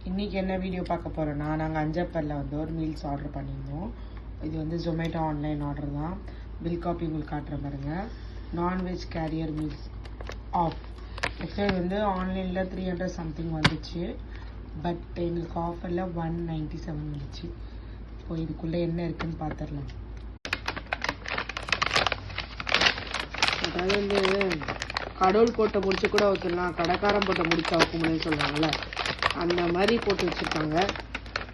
இன்றைக்கி என்ன வீடியோ பார்க்க போகிறோன்னா, நாங்கள் அஞ்சப்பரில் வந்து ஒரு மீல்ஸ் ஆர்டர் பண்ணியிருந்தோம். இது வந்து ஜொமேட்டோ ஆன்லைன் ஆர்டர் தான். பில் காப்பி உங்களுக்கு காட்டுற பாருங்க. Non veg carrier meals off. Actually வந்து ஆன்லைனில் 300 சம்திங் வந்துச்சு. பட் எங்களுக்கு ஆஃபரில் 197 வந்துச்சு. இப்போ இதுக்குள்ளே என்ன இருக்குதுன்னு பார்த்துடலாம். அதாவது வந்து கடவுள் போட்ட முடிச்சு கூட வைக்கலாம், கடைக்காரன் போட்ட முடிச்சா வைக்க முடியும்னு சொல்கிறாங்கல்ல, அந்த மாதிரி போட்டு வச்சுருக்காங்க.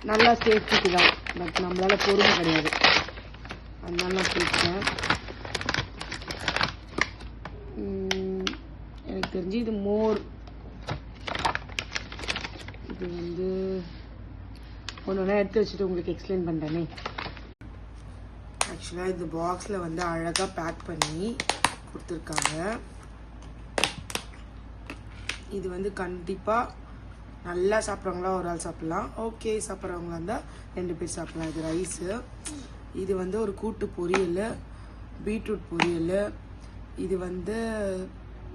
நல்லா சேஃப்டிக்கு தான், பட் நம்மளால் பொறுமை கிடையாது, அதனால நான் போட்டேன். எனக்கு தெரிஞ்சு இது மோர். இது வந்து ஒன்று எடுத்து வச்சுட்டு உங்களுக்கு எக்ஸ்பிளைன் பண்ணுறேனே. ஆக்சுவலாக இந்த பாக்ஸில் வந்து அழகாக பேக் பண்ணி கொடுத்துருக்காங்க. இது வந்து கண்டிப்பாக நல்லா சாப்பிட்றவங்களா ஒரு ஆள் சாப்பிட்லாம், ஓகே சாப்பிட்றவங்களா இருந்தால் 2 பேர் சாப்பிட்லாம். இது ரைஸு, இது வந்து ஒரு கூட்டு பொரியல், பீட்ரூட் பொரியல், இது வந்து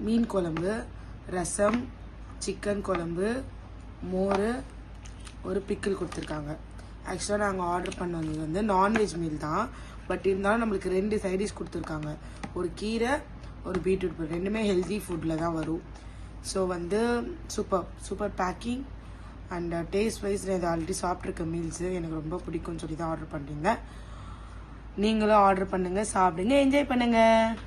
மீன் குழம்பு, ரசம், சிக்கன் குழம்பு, மோர், ஒரு பிக்கிள் கொடுத்துருக்காங்க. ஆக்சுவலாக நாங்கள் ஆர்டர் பண்ண வந்தது வந்து நான்வெஜ் மீல் தான், பட் இருந்தாலும் நம்மளுக்கு 2 சைடிஷ் கொடுத்துருக்காங்க. ஒரு கீரை, ஒரு பீட்ரூட் பொரியல், ரெண்டுமே ஹெல்தி ஃபுட்டில் தான் வரும். ஸோ வந்து super packing and taste wise நான் இதை ஆல்ரெடி சாப்பிட்ருக்க மீல்ஸு எனக்கு ரொம்ப பிடிக்கும்னு சொல்லி தான் ஆர்டர் பண்ணியிருந்தேன். நீங்களும் ஆர்டர் பண்ணுங்கள், சாப்பிடுங்க, என்ஜாய் பண்ணுங்கள்.